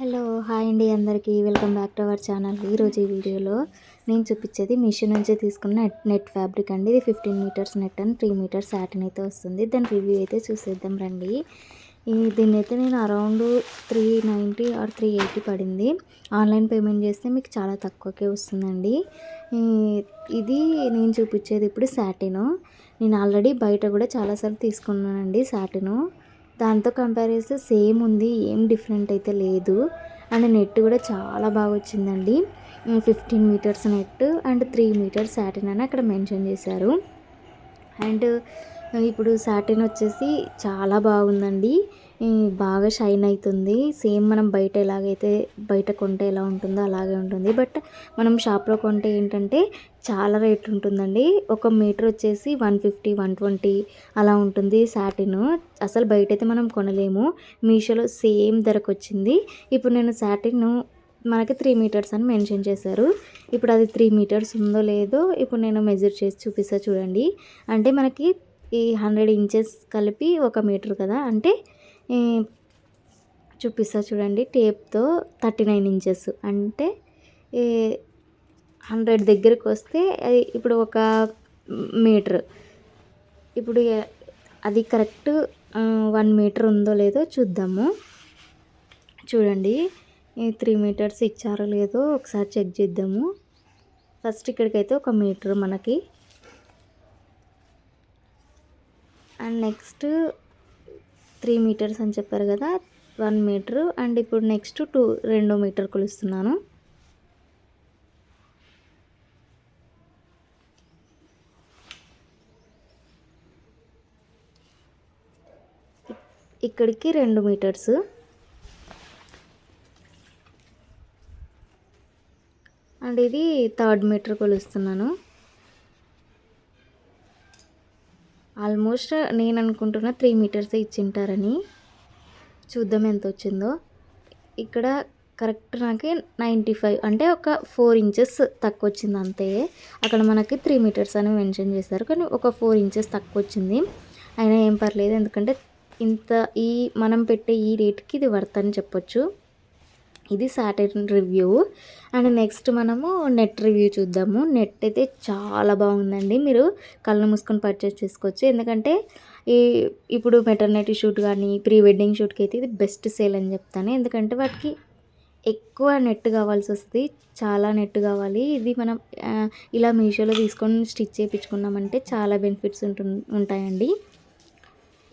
Hello hi అండి అందరికీ welcome back to our channel. ఈరోజు ఈ వీడియోలో నేను చూపించేది మీషో నుంచి తీసుకున్న నెట్ ఫ్యాబ్రిక్ అండి. ఇది 15 metres net and 3 metres satin అయితే వస్తుంది. దాని రివ్యూ అయితే చూసేద్దాం రండి. దీన్ని అయితే నేను అరౌండ్ 390 ఆర్ 380 పడింది. ఆన్లైన్ పేమెంట్ చేస్తే మీకు చాలా తక్కువకే వస్తుందండి. ఇది నేను చూపించేది ఇప్పుడు సాటిన్. నేను ఆల్రెడీ బయట కూడా చాలాసార్లు తీసుకున్నానండి సాటిన్. దాంతో కంపేర్ చేస్తే సేమ్ ఉంది, ఏం డిఫరెంట్ అయితే లేదు. అండ్ నెట్ కూడా చాలా బాగా వచ్చిందండి. 15 metres net and 3 metres satin అని అక్కడ మెన్షన్ చేశారు. అండ్ ఇప్పుడు సాటిన్ వచ్చేసి చాలా బాగుందండి. బాగా షైన్ అవుతుంది. సేమ్ మనం బయట ఎలాగైతే బయట కొంటే ఎలా ఉంటుందో అలాగే ఉంటుంది. బట్ మనం షాప్లో కొంటే ఏంటంటే చాలా రేట్ ఉంటుందండి. 1 మీటర్ వచ్చేసి 150 120 అలా ఉంటుంది సాటిన్. అసలు బయట అయితే మనం కొనలేము. మీషోలో సేమ్ ధరకు వచ్చింది. ఇప్పుడు నేను సాటిన్ మనకి 3 మీటర్స్ అని మెన్షన్ చేశారు. ఇప్పుడు అది 3 మీటర్స్ ఉందో లేదో ఇప్పుడు నేను మెజర్ చేసి చూపిస్తా చూడండి. అంటే మనకి ఈ 100 ఇంచెస్ కలిపి 1 మీటర్ కదా, అంటే చూపిస్తా చూడండి. టేప్తో 39 ఇంచెస్ అంటే 100 దగ్గరికి వస్తే ఇప్పుడు 1 మీటర్. ఇప్పుడు అది కరెక్ట్ 1 మీటర్ ఉందో లేదో చూద్దాము. చూడండి 3 మీటర్స్ ఇచ్చారో లేదో ఒకసారి చెక్ చేద్దాము. ఫస్ట్ ఇక్కడికైతే 1 మీటర్ మనకి, అండ్ నెక్స్ట్ 3 మీటర్స్ అని చెప్పారు కదా, 1 మీటర్. అండ్ ఇప్పుడు నెక్స్ట్ 2 మీటర్ కొలుస్తున్నాను. ఇక్కడికి 2 మీటర్స్. అండ్ ఇది 3rd మీటర్ కొలుస్తున్నాను. ఆల్మోస్ట్ నేను అనుకుంటున్నా 3 మీటర్సే ఇచ్చింటారని. చూద్దాం ఎంత వచ్చిందో. ఇక్కడ కరెక్ట్ నాకు 95 అంటే ఒక 4 ఇంచెస్ తక్కువ వచ్చింది అంతే. అక్కడ మనకి 3 మీటర్స్ అని మెన్షన్ చేశారు, కానీ ఒక 4 ఇంచెస్ తక్కువ వచ్చింది. అయినా ఏం పర్లేదు, ఎందుకంటే మనం పెట్టే ఈ రేట్కి ఇది వర్త్ అని చెప్పొచ్చు. ఇది సాటిన్ రివ్యూ. అండ్ నెక్స్ట్ మనము నెట్ రివ్యూ చూద్దాము. నెట్ అయితే చాలా బాగుందండి. మీరు కళ్ళు మూసుకొని పర్చేస్ చేసుకోవచ్చు. ఎందుకంటే ఇప్పుడు మెటర్నిటీ షూట్ కానీ ప్రీ వెడ్డింగ్ షూట్కి అయితే ఇది బెస్ట్ సేల్ అని చెప్తాను. ఎందుకంటే వాటికి ఎక్కువ నెట్ కావాల్సి వస్తుంది, చాలా నెట్ కావాలి. ఇది మనం ఇలా మీషోలో తీసుకొని స్టిచ్ చేయించుకున్నామంటే చాలా బెనిఫిట్స్ ఉంటాయండి.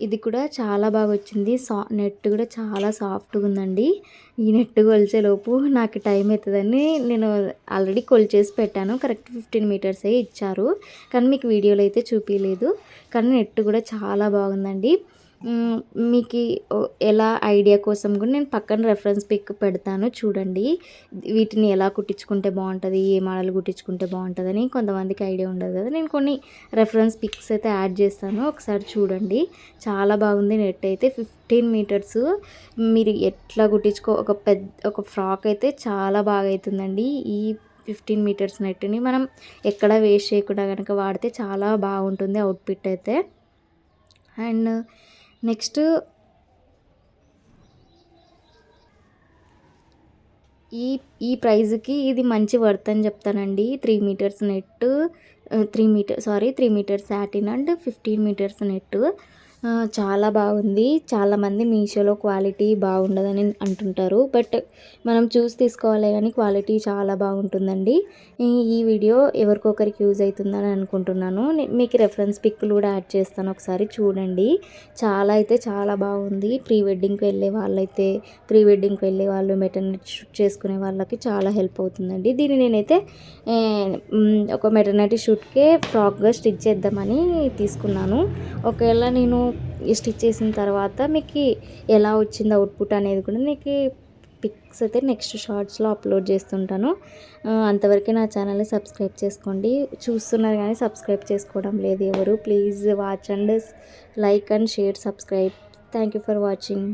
ఇది కూడా చాలా బాగా వచ్చింది. నెట్ కూడా చాలా సాఫ్ట్గా ఉందండి. ఈ నెట్ కొలిచేలోపు నాకు టైం అవుతుందని నేను ఆల్రెడీ కొలిచేసి పెట్టాను. కరెక్ట్ 15 మీటర్సే ఇచ్చారు, కానీ మీకు వీడియోలో అయితే చూపించలేదు. కానీ నెట్ కూడా చాలా బాగుందండి. మీకు ఎలా ఐడియా కోసం కూడా నేను పక్కన రెఫరెన్స్ పిక్ పెడతాను చూడండి. వీటిని ఎలా కుట్టించుకుంటే బాగుంటుంది, ఏ మోడల్ కుట్టించుకుంటే బాగుంటుందని కొంతమందికి ఐడియా ఉండదు కదా. నేను కొన్ని రెఫరెన్స్ పిక్స్ అయితే యాడ్ చేస్తాను, ఒకసారి చూడండి. చాలా బాగుంది నెట్ అయితే. 15 మీటర్స్ మీరు ఎట్లా ఒక ఫ్రాక్ అయితే చాలా బాగా అవుతుందండి. ఈ 15 మీటర్స్ నెట్ని మనం ఎక్కడ వేస్ట్ చేయకుండా కనుక వాడితే చాలా బాగుంటుంది అవుట్ఫిట్ అయితే. అండ్ నెక్స్ట్ ఈ ప్రైజ్కి ఇది మంచి వర్త్ అని చెప్తానండి. 3 metres net, 3 metres satin and 15 metres net చాలా బాగుంది. చాలామంది మీషోలో క్వాలిటీ బాగుండదని అంటుంటారు, బట్ మనం చూసి తీసుకోవాలి, కానీ క్వాలిటీ చాలా బాగుంటుందండి. ఈ వీడియో ఎవరికొకరికి యూజ్ అవుతుందని అనుకుంటున్నాను. మీకు రెఫరెన్స్ పిక్లు కూడా యాడ్ చేస్తాను, ఒకసారి చూడండి. చాలా బాగుంది. ప్రీ వెడ్డింగ్కి వెళ్ళే వాళ్ళు మెటర్నిటీ షూట్ చేసుకునే వాళ్ళకి చాలా హెల్ప్ అవుతుందండి. దీన్ని నేనైతే ఒక మెటర్నిటీ షూట్కే ఫ్రాక్గా స్టిచ్ చేద్దామని తీసుకున్నాను. ఒకవేళ నేను స్టిచ్ చేసిన తర్వాత మీకు ఎలా వచ్చింది అవుట్పుట్ అనేది కూడా మీకు పిక్స్ అయితే నెక్స్ట్ షార్ట్స్లో అప్లోడ్ చేస్తుంటాను. అంతవరకు నా ఛానల్ని సబ్స్క్రైబ్ చేసుకోండి. చూస్తున్నారు కానీ సబ్స్క్రైబ్ చేసుకోవడం లేదు ఎవరు. Please watch and like and share, subscribe. Thank you for watching.